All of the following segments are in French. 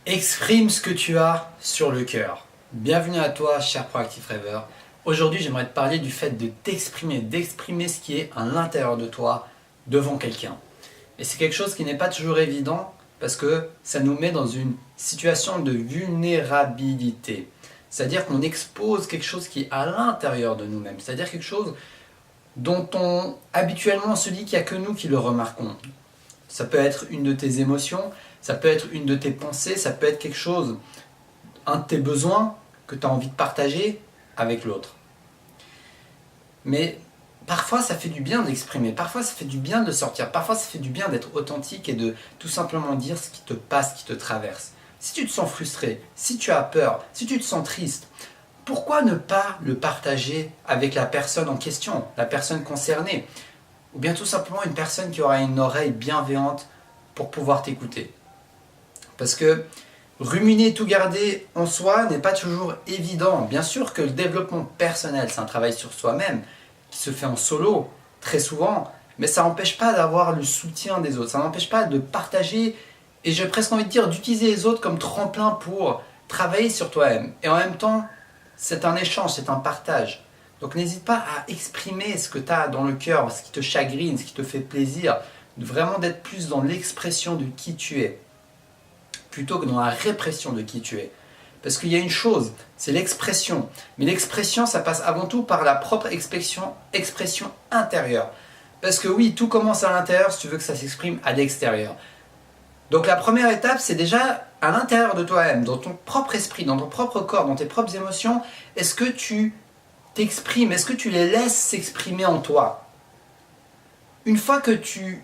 Exprime ce que tu as sur le cœur. Bienvenue à toi, cher proactif rêveur. Aujourd'hui, j'aimerais te parler du fait de t'exprimer, d'exprimer ce qui est à l'intérieur de toi devant quelqu'un. Et c'est quelque chose qui n'est pas toujours évident parce que ça nous met dans une situation de vulnérabilité. C'est-à-dire qu'on expose quelque chose qui est à l'intérieur de nous-mêmes. C'est-à-dire quelque chose dont habituellement se dit qu'il n'y a que nous qui le remarquons. Ça peut être une de tes émotions, ça peut être une de tes pensées, ça peut être quelque chose, un de tes besoins que tu as envie de partager avec l'autre. Mais parfois ça fait du bien d'exprimer, parfois ça fait du bien de sortir, parfois ça fait du bien d'être authentique et de tout simplement dire ce qui te passe, ce qui te traverse. Si tu te sens frustré, si tu as peur, si tu te sens triste, pourquoi ne pas le partager avec la personne en question, la personne concernée? Ou bien tout simplement une personne qui aura une oreille bienveillante pour pouvoir t'écouter. Parce que ruminer, tout garder en soi n'est pas toujours évident. Bien sûr que le développement personnel, c'est un travail sur soi-même qui se fait en solo très souvent, mais ça n'empêche pas d'avoir le soutien des autres, ça n'empêche pas de partager, et j'ai presque envie de dire d'utiliser les autres comme tremplin pour travailler sur toi-même. Et en même temps, c'est un échange, c'est un partage. Donc n'hésite pas à exprimer ce que tu as dans le cœur, ce qui te chagrine, ce qui te fait plaisir, vraiment d'être plus dans l'expression de qui tu es, plutôt que dans la répression de qui tu es. Parce qu'il y a une chose, c'est l'expression. Mais l'expression, ça passe avant tout par la propre expression intérieure. Parce que oui, tout commence à l'intérieur si tu veux que ça s'exprime à l'extérieur. Donc la première étape, c'est déjà à l'intérieur de toi-même, dans ton propre esprit, dans ton propre corps, dans tes propres émotions. Est-ce que tu t'exprimes? Est-ce que tu les laisses s'exprimer en toi? Une fois que tu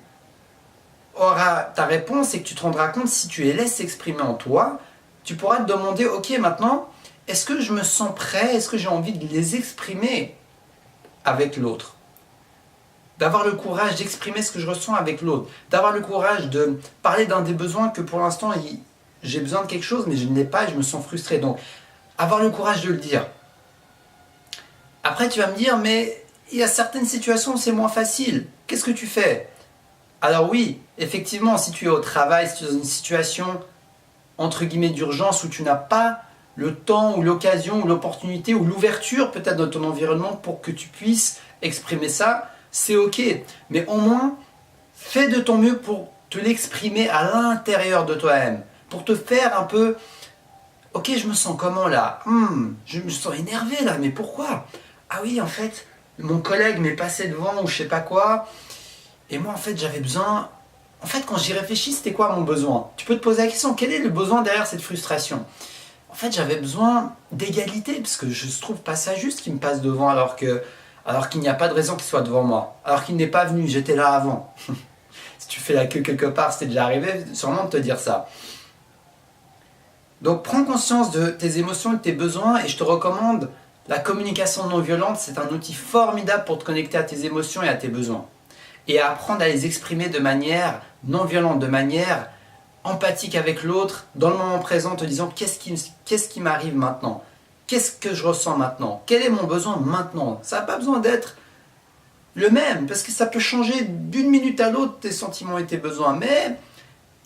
auras ta réponse et que tu te rendras compte si tu les laisses s'exprimer en toi, tu pourras te demander, ok, maintenant, est-ce que je me sens prêt? Est-ce que j'ai envie de les exprimer avec l'autre? D'avoir le courage d'exprimer ce que je ressens avec l'autre, d'avoir le courage de parler d'un des besoins que pour l'instant, j'ai besoin de quelque chose, mais je ne l'ai pas et je me sens frustré. Donc, avoir le courage de le dire. Après, tu vas me dire, mais il y a certaines situations où c'est moins facile. Qu'est-ce que tu fais? Alors oui, effectivement, si tu es au travail, si tu es dans une situation entre guillemets d'urgence où tu n'as pas le temps ou l'occasion ou l'opportunité ou l'ouverture peut-être de ton environnement pour que tu puisses exprimer ça, c'est ok. Mais au moins, fais de ton mieux pour te l'exprimer à l'intérieur de toi-même. Pour te faire un peu, ok, je me sens comment là? Je me sens énervé là, mais pourquoi? Ah oui, en fait, mon collègue m'est passé devant ou je sais pas quoi. Et moi, en fait, j'avais besoin... En fait, quand j'y réfléchis, c'était quoi mon besoin? Tu peux te poser la question, quel est le besoin derrière cette frustration? En fait, j'avais besoin d'égalité, parce que je ne trouve pas ça juste qu'il me passe devant alors qu'il n'y a pas de raison qu'il soit devant moi. Alors qu'il n'est pas venu, j'étais là avant. Si tu fais la queue quelque part, c'était déjà arrivé, sûrement de te dire ça. Donc, prends conscience de tes émotions et de tes besoins, et je te recommande la communication non violente. C'est un outil formidable pour te connecter à tes émotions et à tes besoins. Et à apprendre à les exprimer de manière non violente, de manière empathique avec l'autre, dans le moment présent, te disant qu'est-ce qui m'arrive maintenant? Qu'est-ce que je ressens maintenant? Quel est mon besoin maintenant? Ça n'a pas besoin d'être le même, parce que ça peut changer d'une minute à l'autre tes sentiments et tes besoins. Mais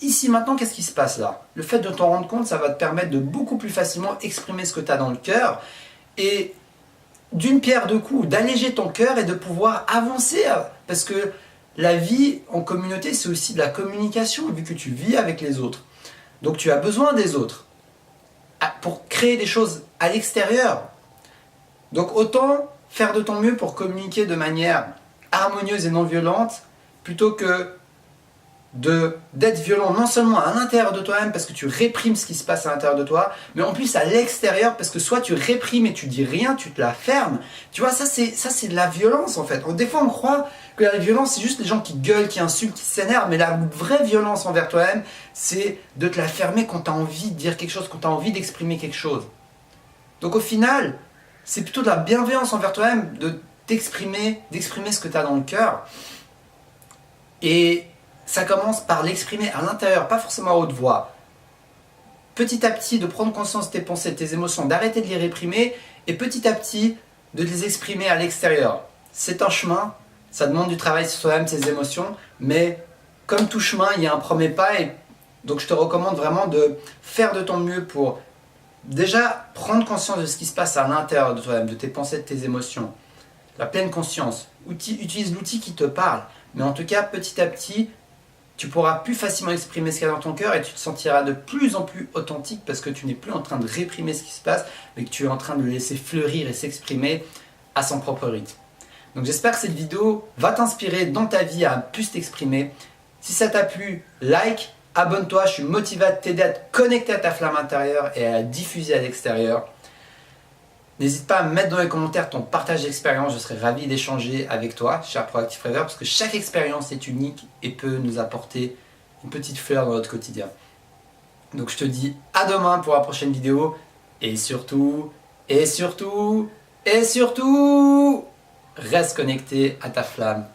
ici maintenant, qu'est-ce qui se passe là? Le fait de t'en rendre compte, ça va te permettre de beaucoup plus facilement exprimer ce que tu as dans le cœur et d'une pierre deux coups, d'alléger ton cœur et de pouvoir avancer, parce que la vie en communauté, c'est aussi de la communication, vu que tu vis avec les autres. Donc tu as besoin des autres pour créer des choses à l'extérieur. Donc autant faire de ton mieux pour communiquer de manière harmonieuse et non violente, plutôt que d'être violent non seulement à l'intérieur de toi-même parce que tu réprimes ce qui se passe à l'intérieur de toi, mais en plus à l'extérieur parce que soit tu réprimes et tu dis rien, tu te la fermes. Tu vois, ça c'est de la violence en fait. Des fois on croit que la violence c'est juste les gens qui gueulent, qui insultent, qui s'énervent, mais la vraie violence envers toi-même c'est de te la fermer quand tu as envie de dire quelque chose, quand tu as envie d'exprimer quelque chose. Donc au final, c'est plutôt de la bienveillance envers toi-même de d'exprimer ce que tu as dans le cœur. Et ça commence par l'exprimer à l'intérieur, pas forcément à haute voix. Petit à petit, de prendre conscience de tes pensées, de tes émotions, d'arrêter de les réprimer, et petit à petit, de les exprimer à l'extérieur. C'est un chemin, ça demande du travail sur soi-même, ses émotions, mais comme tout chemin, il y a un premier pas, et Donc je te recommande vraiment de faire de ton mieux pour déjà prendre conscience de ce qui se passe à l'intérieur de toi-même, de tes pensées, de tes émotions. La pleine conscience. Utilise l'outil qui te parle. Mais en tout cas, petit à petit, tu pourras plus facilement exprimer ce qu'il y a dans ton cœur et tu te sentiras de plus en plus authentique parce que tu n'es plus en train de réprimer ce qui se passe, mais que tu es en train de le laisser fleurir et s'exprimer à son propre rythme. Donc j'espère que cette vidéo va t'inspirer dans ta vie à plus t'exprimer. Si ça t'a plu, like, abonne-toi, je suis motivé à t'aider à te connecter à ta flamme intérieure et à la diffuser à l'extérieur. N'hésite pas à me mettre dans les commentaires ton partage d'expérience, je serai ravi d'échanger avec toi, cher Proactive Rêveur, parce que chaque expérience est unique et peut nous apporter une petite fleur dans notre quotidien. Donc je te dis à demain pour la prochaine vidéo, et surtout, reste connecté à ta flamme